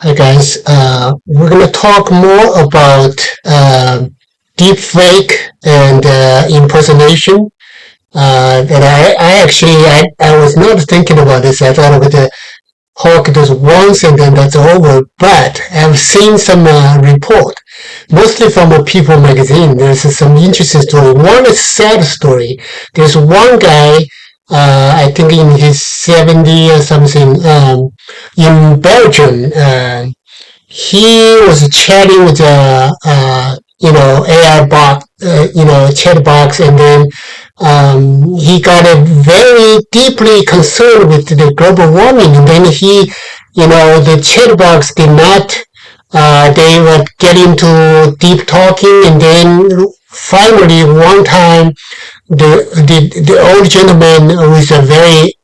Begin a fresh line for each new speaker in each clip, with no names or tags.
Hi guys, we're gonna talk more about deep fake and impersonation. That I actually I was not thinking about this. I thought I would talk this once and then that's over. But I've seen some report, mostly from a People magazine. There's some interesting story. One is sad story. There's one guy, I think in his 70 or something, in Belgium. He was chatting with AI bot, chat box, and then he got a very deeply concerned with the global warming, and then the chat box did not. They would get into deep talking, and then finally one time the old gentleman with a very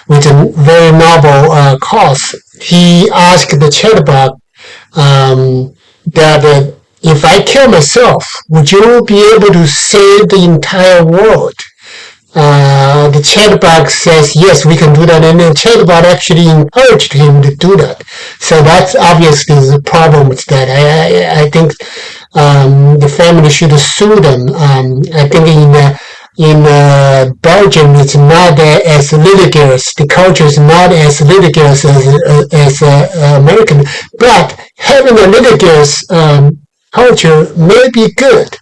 with a very novel cause. He asked the chatbot that if I kill myself, would you be able to save the entire world? The chatbot says yes, we can do that, and the chatbot actually encouraged him to do that. So that's obviously the problem with that. I think the family should sue them. I think in Belgium, it's not as litigious. The culture is not as litigious as American. But having a litigious culture may be good.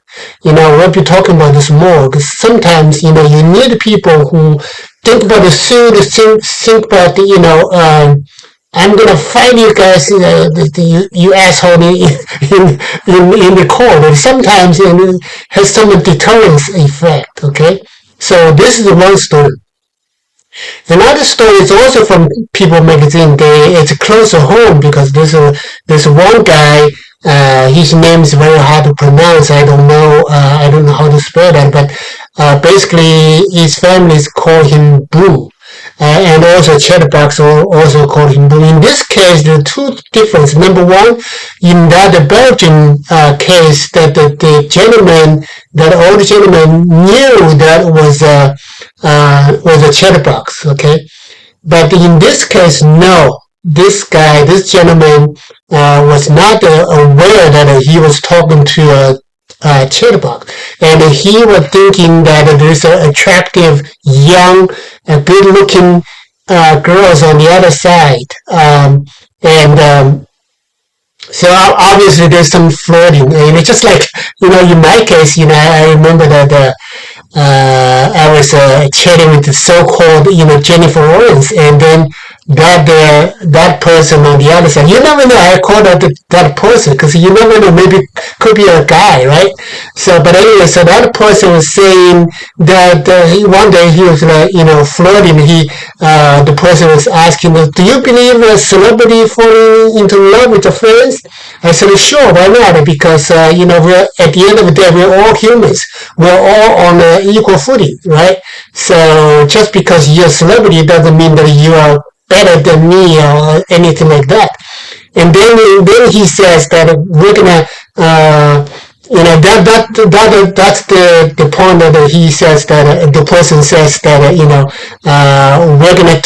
We'll be talking about this more because sometimes, you need people who think about the suit, think about I'm gonna fight you guys, you asshole in the court. And sometimes it has some deterrence effect. Okay, so this is one story. Another story is also from People magazine. It's closer home because there's one guy. His name is very hard to pronounce. I don't know. I don't know how to spell that. But basically, his family call him Blue. And also Chatbox also called him Blue. In this case, there are two differences. Number one, in that Belgian case, that the gentleman, that old gentleman knew that was a chatbox, okay? But in this case, no. This gentleman, was not aware that he was talking to a chatbot, and he was thinking that there's an attractive, young, good-looking girls on the other side, and so obviously there's some flirting, and it's just like in my case, I remember that. I was chatting with the so-called, Jennifer Lawrence, and then that person on the other side. You never know. I call that person because you never know. Maybe could be a guy, right? So, but anyway, so that person was saying that one day he was flirting. The person was asking, "Do you believe a celebrity falling into love with a friend?" I said, "Sure, why not? Because we're at the end of the day, we're all humans. We're all on equal footing, right? So just because you're a celebrity doesn't mean that you are better than me or anything like that." And then he says that we're gonna, that's the point that he says that the person says that we're gonna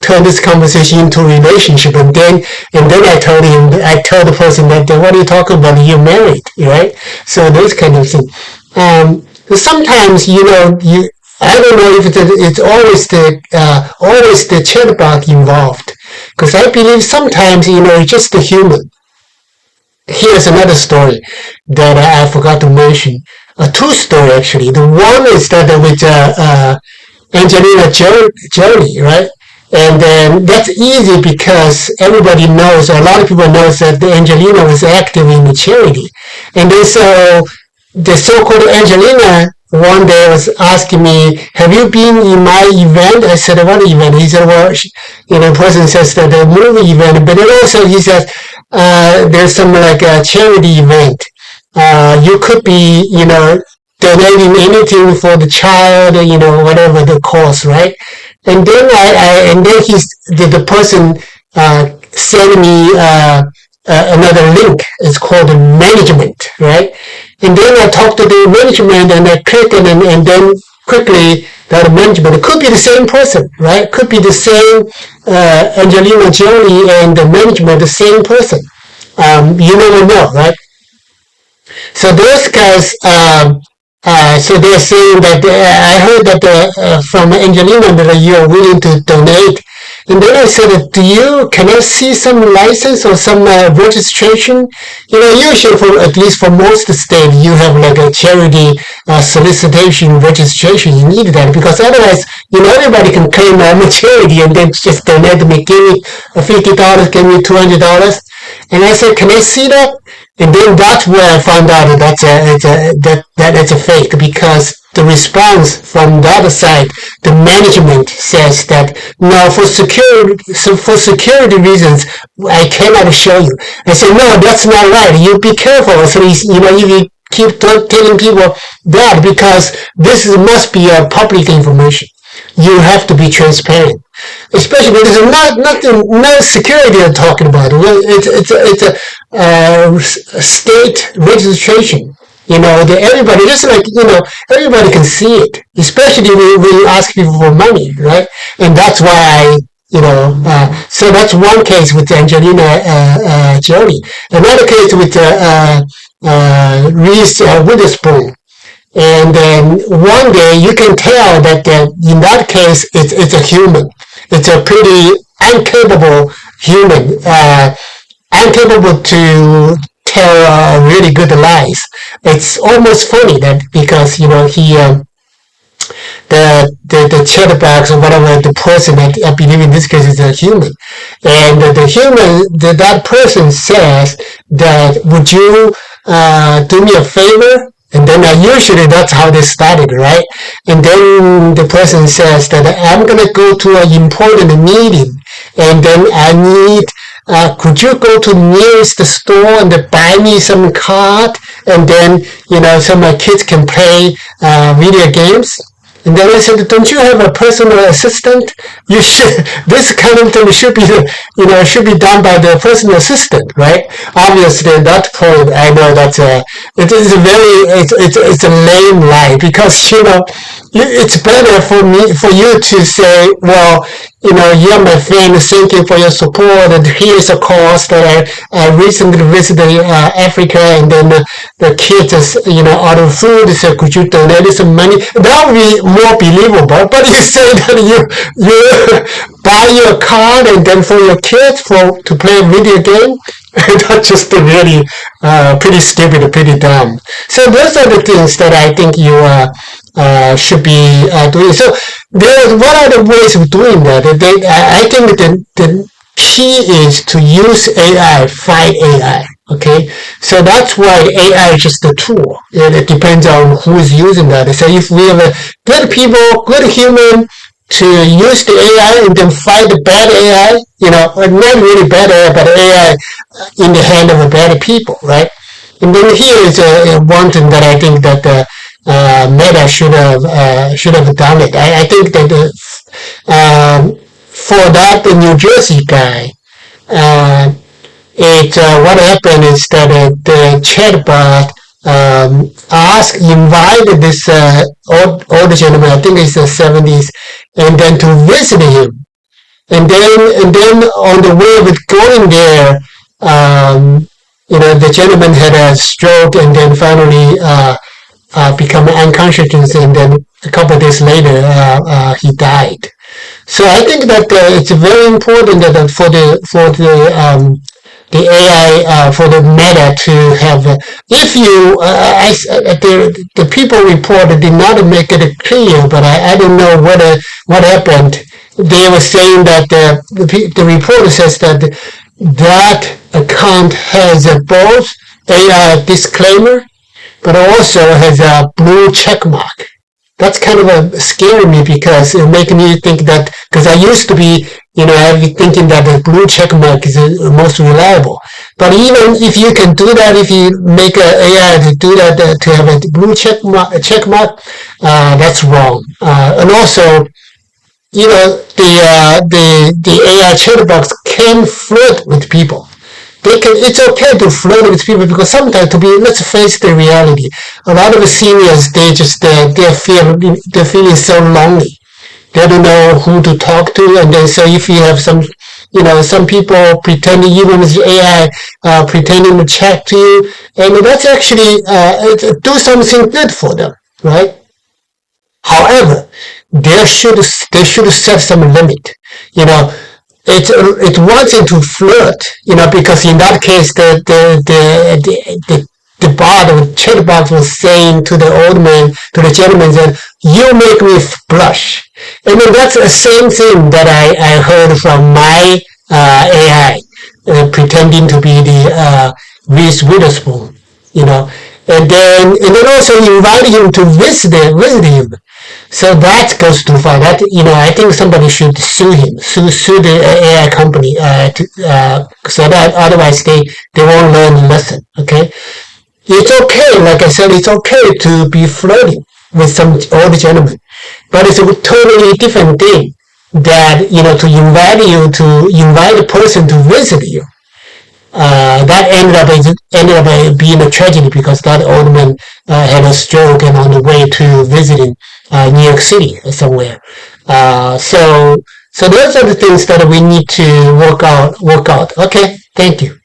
turn this conversation into a relationship, and then I told the person that what are you talking about? You're married, right? So those kind of things. Sometimes I don't know if it's always the chatbot involved, because I believe sometimes it's just the human. Here's another story that I forgot to mention. Two story actually. The one is that with Angelina Jolie, right? And then that's easy because everybody knows, a lot of people knows that Angelina was active in the charity, and then so the so-called Angelina one day was asking me, "Have you been in my event?" I said, "What event?" He said, "Well, the person says that the movie event, but then also he says there's some like a charity event. You could be, donating anything for the child, whatever the cause, right?" And then and then the person sent me another link. It's called management, right? And then I talked to the management and I clicked and then quickly that management could be the same person, right? Could be the same Angelina Jolie and the management, the same person. You never know, right? So those guys, so they're saying that I heard that from Angelina that you're willing to donate. And then I said, can I see some license or some registration? Usually at least for most states, you have like a charity solicitation registration. You need that because otherwise, everybody can claim I'm a charity and then just donate me, give me $50, give me $200. And I said, can I see that? And then that's where I found out that that's a fake because the response from the other side, the management says that no, for security reasons, I cannot show you. I said, no, that's not right. You be careful. So you keep telling people that because this must be public information. You have to be transparent. Especially this is not security I'm talking about. It's a state registration. Everybody just like everybody can see it. Especially when you ask people for money, right? And that's why so that's one case with Angelina Jolie. Another case with Reese Witherspoon. And then one day you can tell that in that case it's a human. It's a pretty incapable human, incapable to tell really good lies. It's almost funny that because he the chatterbox or whatever the person I believe in this case is a human, and the human that person says that would you do me a favor. And then usually that's how they started, right? And then the person says that I'm going to go to an important meeting. And then I need, could you go to the nearest store and buy me some card? And then, so my kids can play video games. And then I said, don't you have a personal assistant? You should, this kind of thing should be, should be done by the personal assistant, right? Obviously, at that point, I know that it is a it's a lame lie because, it's better for you to say, well, you're my friend, thank you for your support, and here's a cost that I recently visited Africa, and then the kids is, out of food, so could you donate some money? That would be more believable, but you say that you buy your card and then for your kids to play a video game, that's just really pretty stupid, pretty dumb. So those are the things that I think you should be doing. So what are the ways of doing that? I think the key is to use AI, fight AI. Okay, so that's why AI is just a tool. It depends on who is using that. So if we have good people, good human to use the AI and then fight the bad AI, not really bad AI, but AI in the hand of bad people, right? And then here is one thing that I think that Meta should have done it. I think that for that the New Jersey guy, what happened is that the chatbot invited this old gentleman, I think it's the 70s, and then to visit him. And then on the way of going there, the gentleman had a stroke and then finally become unconscious, and then a couple of days later he died. So I think that it's very important that for the AI for the Meta to have. If you, the people reported did not make it clear, but I don't know what happened. They were saying that the reporter says that account has both AI disclaimer, but also has a blue check mark. That's kind of scaring me because it makes me think that, because I used to be, thinking that the blue check mark is the most reliable. But even if you can do that, if you make an AI to do that, to have a blue check mark, that's wrong. And also, the AI chatbots can flirt with people. it's okay to flirt with people because sometimes let's face the reality. A lot of the seniors, they're feeling so lonely. They don't know who to talk to, and then so if you have some people pretending, even with AI, pretending to chat to you, and that's actually do something good for them, right? However, they should set some limit. You know, it's one thing to flirt, because in that case the bot or chat box was saying to the old man, to the gentleman, that you make me blush. And then that's the same thing that I heard from my AI, pretending to be the Reese Witherspoon, and then also invite him to visit him. So that goes too far. I think somebody should sue him, sue the AI company, so that otherwise they won't learn the lesson. Okay, it's okay. Like I said, it's okay to be flirting with some old gentleman, but it's a totally different thing that to invite a person to visit you. That ended up being a tragedy because that old man had a stroke and on the way to visiting New York City or somewhere. So those are the things that we need to work out. Okay, thank you.